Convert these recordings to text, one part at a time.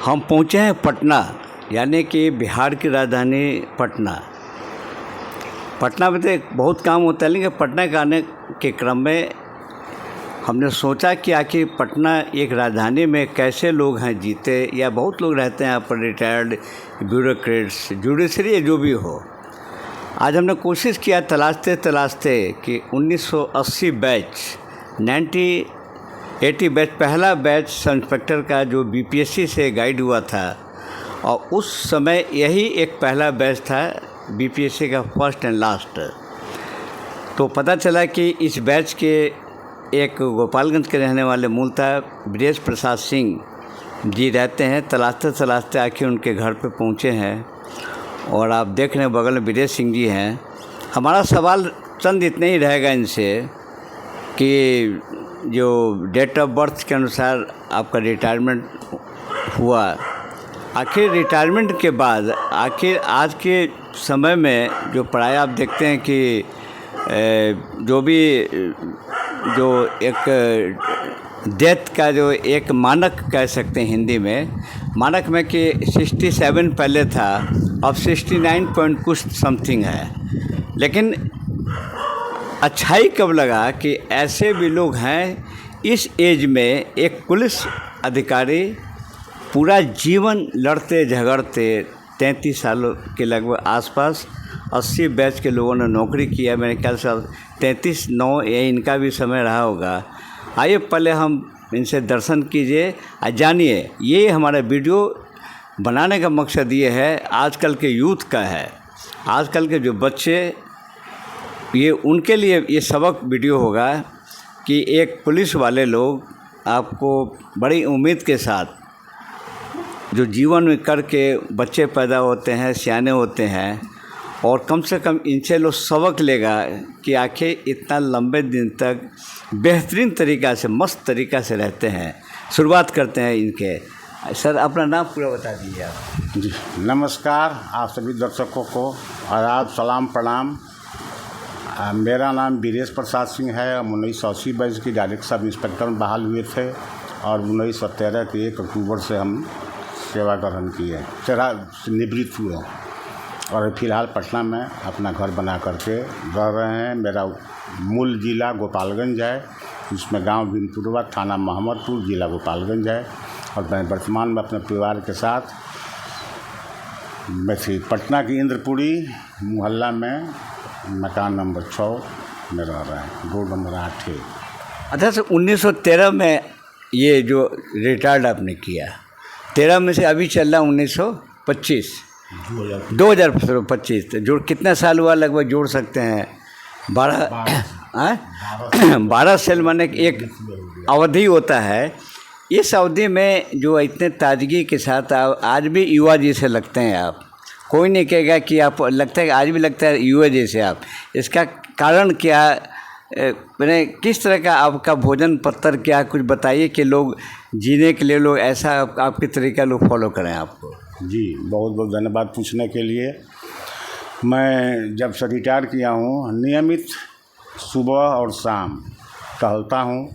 हम पहुँचे हैं पटना, यानी कि बिहार की राजधानी पटना। पटना में तो एक बहुत काम होता है, लेकिन पटना के आने के क्रम में हमने सोचा कि आखिर पटना एक राजधानी में कैसे लोग हैं जीते, या बहुत लोग रहते हैं यहाँ पर, रिटायर्ड ब्यूरोक्रेट्स, जुडिशरी जो भी हो। आज हमने कोशिश किया तलाशते तलाशते कि 1980 बैच, 1980 बैच, पहला बैच सब इंस्पेक्टर का जो बीपीएससी से गाइड हुआ था, और उस समय यही एक पहला बैच था बीपीएससी का, फर्स्ट एंड लास्ट। तो पता चला कि इस बैच के एक गोपालगंज के रहने वाले मूलतः ब्रजेश प्रसाद सिंह जी रहते हैं। तलाशते तलाशते आखिर उनके घर पे पहुँचे हैं, और आप देख रहे हैं बगल में ब्रजेश सिंह जी हैं। हमारा सवाल चंद इतने ही रहेगा इनसे कि जो डेट ऑफ बर्थ के अनुसार आपका रिटायरमेंट हुआ, आखिर रिटायरमेंट के बाद आखिर आज के समय में जो पढ़ाई आप देखते हैं कि जो भी जो एक डेथ का जो एक मानक कह सकते हैं हिंदी में, मानक में कि 67 पहले था, अब 69 पॉइंट कुछ समथिंग है। लेकिन अच्छाई कब लगा कि ऐसे भी लोग हैं इस एज में। एक पुलिस अधिकारी पूरा जीवन लड़ते झगड़ते 33 सालों के लगभग आसपास 80 बैच के लोगों ने नौकरी किया। मेरे ख्याल से 33-9 ये इनका भी समय रहा होगा। आइए पहले हम इनसे दर्शन कीजिए और जानिए। ये हमारा वीडियो बनाने का मकसद ये है, आजकल के यूथ का है, आजकल के जो बच्चे, ये उनके लिए ये सबक वीडियो होगा कि एक पुलिस वाले लोग आपको बड़ी उम्मीद के साथ जो जीवन में करके बच्चे पैदा होते हैं, सियाने होते हैं, और कम से कम इनसे लोग सबक लेगा कि आखिर इतना लंबे दिन तक बेहतरीन तरीक़ा से, मस्त तरीक़ा से रहते हैं। शुरुआत करते हैं इनके। सर अपना नाम पूरा बता दीजिए आप। जी नमस्कार, आप सभी दर्शकों को आदाब, सलाम, प्रणाम। मेरा नाम ब्रजेश प्रसाद सिंह है। हम 1980 बैच की डायरेक्ट सब इंस्पेक्टर में बहाल हुए थे, और 1913 के 1 अक्टूबर से हम सेवा ग्रहण किए, निवृत्त हुए, और फिलहाल पटना में अपना घर बना करके रह रहे हैं। मेरा मूल ज़िला गोपालगंज है, जिसमें गांव भीमपुरवा, थाना मोहम्मदपुर, ज़िला गोपालगंज है, और मैं वर्तमान में अपने परिवार के साथ पटना की इंद्रपुरी मोहल्ला में मकान नंबर 6 में रह रहे हैं, रोड नंबर 8 है। अच्छा सर, 1913 में ये जो रिटायर्ड आपने किया, 13 में से अभी चल रहा 1925, 2025, जोड़ कितना साल हुआ लगभग जोड़ सकते हैं? 12 साल माने एक अवधि होता है। इस अवधि में जो इतने ताजगी के साथ आप आज भी युवा जैसे लगते हैं, आप कोई नहीं कहेगा कि आप लगता है, आज भी लगता है युवा जैसे आप। इसका कारण क्या, मैंने किस तरह का आपका भोजन पत्तर क्या, कुछ बताइए कि लोग जीने के लिए लोग ऐसा आपके तरीका लोग फॉलो करें आपको। जी बहुत बहुत धन्यवाद पूछने के लिए। मैं जब से रिटायर किया हूँ, नियमित सुबह और शाम टहलता हूँ।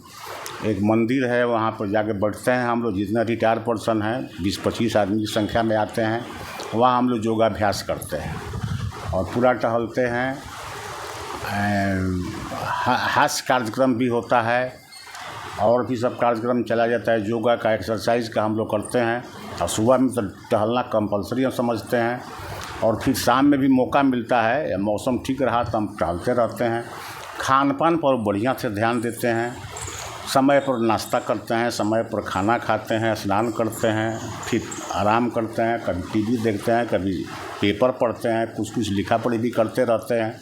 एक मंदिर है, वहाँ पर जाके बैठते हैं हम लोग, जितने रिटायर पर्सन हैं 20-25 आदमी की संख्या में आते हैं, वहाँ हम लोग योगाभ्यास करते हैं और पूरा टहलते हैं। हास्य कार्यक्रम भी होता है, और भी सब कार्यक्रम चला जाता है। योगा का, एक्सरसाइज का हम लोग करते हैं, और सुबह में तो टहलना कंपलसरी हम समझते हैं, और फिर शाम में भी मौका मिलता है, मौसम ठीक रहा तो हम टहलते रहते हैं। खान पान पर बढ़िया से ध्यान देते हैं, समय पर नाश्ता करते हैं, समय पर खाना खाते हैं, स्नान करते हैं, फिर आराम करते हैं, कभी टीवी देखते हैं, कभी पेपर पढ़ते हैं, कुछ लिखा पढ़ी भी करते रहते हैं।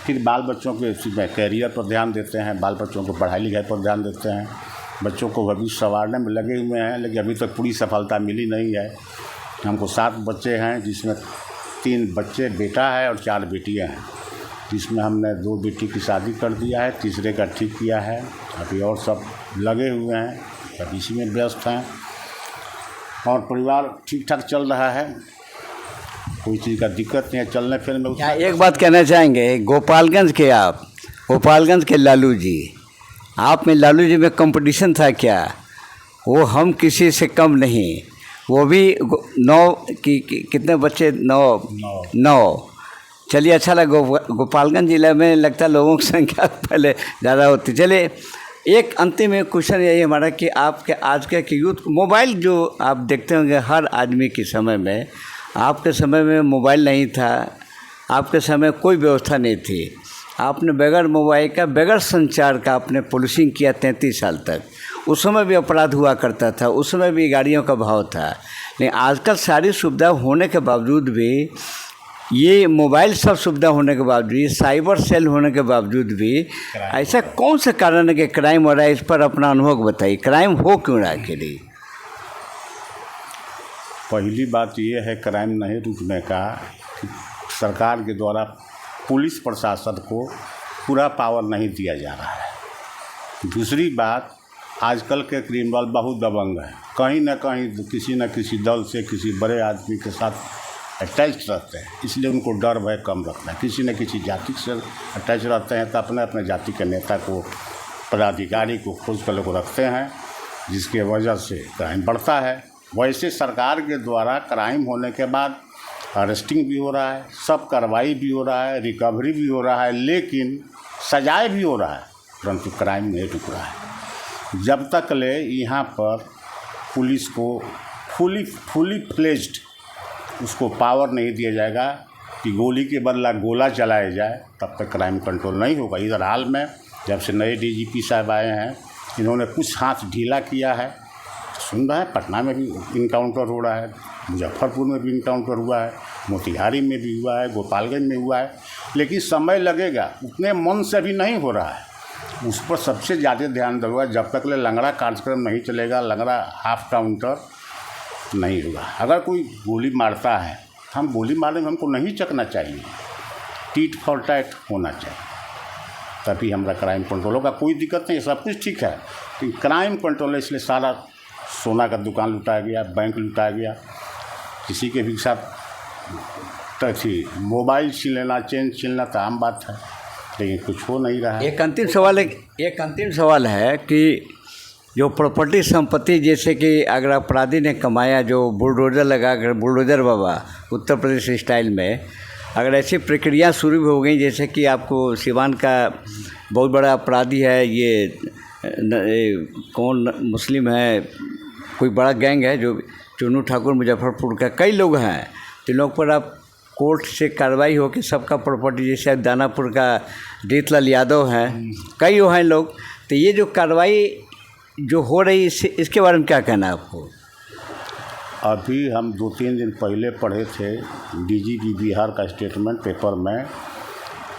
फिर बाल बच्चों के कैरियर पर ध्यान देते हैं, बाल बच्चों को पढ़ाई लिखाई पर ध्यान देते हैं, बच्चों को भविष्य संवारने में लगे हुए हैं, लेकिन अभी तक पूरी सफलता मिली नहीं है। हमको 7 बच्चे हैं, जिसमें 3 बच्चे बेटा है और 4 बेटियां हैं, जिसमें हमने 2 बेटी की शादी कर दिया है, तीसरे का ठीक किया है। अभी और सब लगे हुए हैं, सब इसी में व्यस्त हैं, और परिवार ठीक ठाक चल रहा है, कोई चीज़ का दिक्कत नहीं है, चलने फिरने में। एक बात कहना चाहेंगे, गोपालगंज के आप, गोपालगंज के लालू जी, आप में लालू जी में कंपटीशन था क्या? वो हम किसी से कम नहीं, वो भी 9 कितने बच्चे 9 9। चलिए अच्छा लगा। गोपालगंज ज़िले में लगता है लोगों की संख्या पहले ज़्यादा होती। चलिए एक अंतिम एक क्वेश्चन यही हमारा कि आपके आज के यूथ मोबाइल जो आप देखते होंगे हर आदमी के समय में, आपके समय में मोबाइल नहीं था, आपके समय कोई व्यवस्था नहीं थी, आपने बगैर मोबाइल का बगैर संचार का आपने पुलिसिंग किया 33 साल तक। उस समय भी अपराध हुआ करता था, उस समय भी गाड़ियों का भाव था, लेकिन आजकल सारी सुविधा होने के बावजूद भी, ये मोबाइल सब सुविधा होने के बावजूद, साइबर सेल होने के बावजूद भी ऐसा कौन सा कारण है कि क्राइम हो रहा है? इस पर अपना अनुभव बताइए, क्राइम हो क्यों रहा है के लिए? पहली बात ये है क्राइम नहीं रुकने का कि सरकार के द्वारा पुलिस प्रशासन को पूरा पावर नहीं दिया जा रहा है। दूसरी बात, आजकल के क्रिमिनल बहुत दबंग है, कहीं ना कहीं किसी न किसी दल से किसी बड़े आदमी के साथ अटैच रहते हैं, इसलिए उनको डर भय कम रखना है। किसी न किसी जाति से अटैच रहते हैं तो अपने अपने जाति के नेता को, पदाधिकारी को खोज कर लोग रखते हैं, जिसके वजह से क्राइम बढ़ता है। वैसे सरकार के द्वारा क्राइम होने के बाद अरेस्टिंग भी हो रहा है, सब कार्रवाई भी हो रहा है, रिकवरी भी हो रहा है, लेकिन सजाए भी हो रहा है, परंतु क्राइम नहीं रुक रहा है। जब तक ले यहाँ पर पुलिस को फुली फ्लेज्ड उसको पावर नहीं दिया जाएगा कि गोली के बदला गोला चलाया जाए, तब तक क्राइम कंट्रोल नहीं होगा। इधर हाल में जब से नए डीजीपी साहब आए हैं, इन्होंने कुछ हाथ ढीला किया है। सुन रहा है पटना में भी इनकाउंटर हो रहा है, मुजफ्फरपुर में भी इनकाउंटर हुआ है, मोतिहारी में भी हुआ है, गोपालगंज में हुआ है, लेकिन समय लगेगा, उतने मन से भी नहीं हो रहा है। उस पर सबसे ज़्यादा ध्यान देगा। जब तक ले लंगड़ा कार्यक्रम नहीं चलेगा, लंगड़ा हाफ काउंटर नहीं होगा। अगर कोई गोली मारता है, हम गोली मारने में हमको नहीं चकना चाहिए, टीट फॉर टैट होना चाहिए, तभी हमारा क्राइम कंट्रोल होगा। कोई दिक्कत नहीं, सब कुछ ठीक है, लेकिन क्राइम कंट्रोल है, इसलिए सारा सोना का दुकान लुटाया गया, बैंक लुटाया गया, किसी के भी साथ थी मोबाइल छीन लेना, चेन छीनना तो आम बात है, लेकिन कुछ हो नहीं रहा है। एक अंतिम सवाल है कि जो प्रॉपर्टी संपत्ति, जैसे कि अगर अपराधी ने कमाया, जो बुलडोज़र लगा कर, बुलडोज़र बाबा उत्तर प्रदेश स्टाइल में, अगर ऐसी प्रक्रिया शुरू हो गई, जैसे कि आपको सिवान का बहुत बड़ा अपराधी है, ये कौन मुस्लिम है, कोई बड़ा गैंग है जो चुनू ठाकुर मुजफ्फरपुर का, कई लोग हैं, तो लोग पर आप कोर्ट से कार्रवाई हो कि सबका प्रॉपर्टी, जैसे दानापुर का जीतलाल यादव हैं, कई वो हैं लोग, तो ये जो कार्रवाई जो हो रही इसके बारे में क्या कहना है आपको? अभी हम 2-3 दिन पहले पढ़े थे डीजीपी बिहार का स्टेटमेंट पेपर में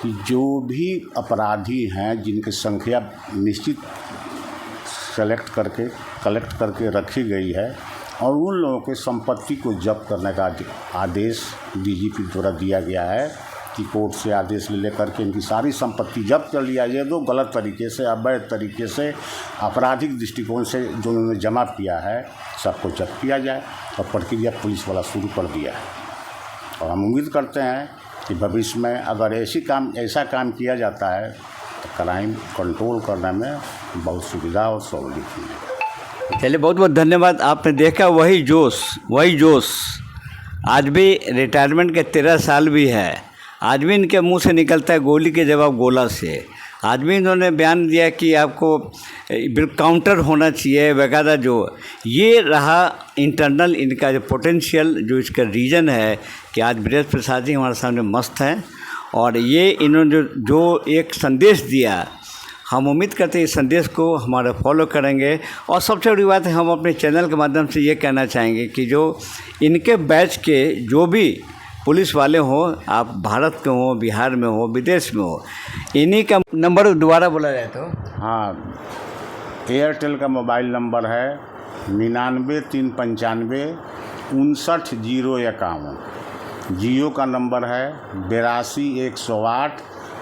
कि जो भी अपराधी हैं जिनकी संख्या निश्चित कलेक्ट करके रखी गई है, और उन लोगों के संपत्ति को जब्त करने का आदेश डीजीपी द्वारा दिया गया है कि कोर्ट से आदेश ले लेकर के इनकी सारी संपत्ति जब्त कर लिया जाए। जो गलत तरीके से, अवैध तरीके से, आपराधिक दृष्टिकोण से जो उन्होंने जमा किया है, सबको जब्त किया जाए, और प्रक्रिया पुलिस वाला शुरू कर दिया है। और हम उम्मीद करते हैं कि भविष्य में अगर ऐसा काम किया जाता है तो क्राइम कंट्रोल करने में बहुत सुविधा और सहूलियत मिलेगी। चलिए, बहुत बहुत धन्यवाद। आपने देखा वही जोश आज भी, रिटायरमेंट के 13 साल भी है, आज भी इनके मुंह से निकलता है गोली के जवाब गोला से। आज भी इन्होंने बयान दिया कि आपको काउंटर होना चाहिए वगैरह। जो ये रहा इंटरनल इनका जो पोटेंशियल, जो इसका रीज़न है कि आज बृहस्पति प्रसाद जी हमारे सामने मस्त हैं, और ये इन्होंने जो एक संदेश दिया, हम उम्मीद करते हैं इस संदेश को हमारे फॉलो करेंगे। और सबसे बड़ी बात है, हम अपने चैनल के माध्यम से ये कहना चाहेंगे कि जो इनके बैच के जो भी पुलिस वाले हों, आप भारत के हों, बिहार में हो, विदेश में हो, इन्हीं का नंबर दोबारा बोला जाए तो? हाँ, एयरटेल का मोबाइल नंबर है 99 395 59 051। जियो का नंबर है 82 108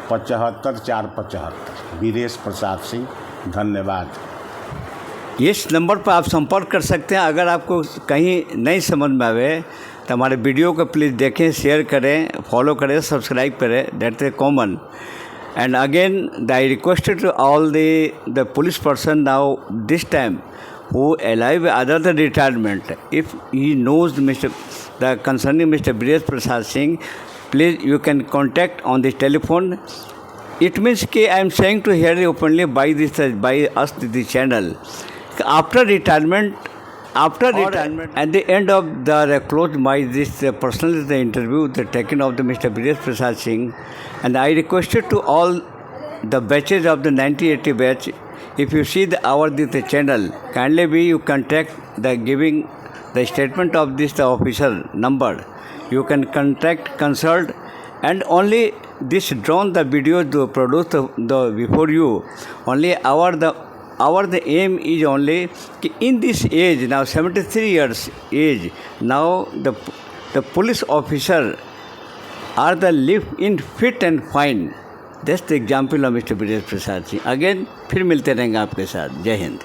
75 475। वीरेश प्रसाद सिंह, धन्यवाद। इस नंबर पर आप संपर्क कर सकते हैं। अगर आपको कहीं नहीं समझ में आवे तो हमारे वीडियो को प्लीज़ देखें, शेयर करें, फॉलो करें, सब्सक्राइब करें, that is common. And again I requested to all the police person, now this time who alive other than retirement, if he knows the concerning Mr. Brijesh Prasad Singh, please you can contact on this telephone. It means कि I am saying to hear openly by us this channel. After retirement, at the end of the close my this personal the interview the taken of the Mr. Brijesh Prasad Singh, and I requested to all the batches of the 1980 batch, if you see the channel, kindly be you contact the giving the statement of this the officer number. You can contact, consult, and only this drawn the video to produce the before you. Only our the aim is only in this age now 73 years age now the police officer are the live in fit and fine. That's the example of Mr. Brijesh Prasad Singh. Again फिर मिलते रहेंगे आपके साथ. जय हिंद.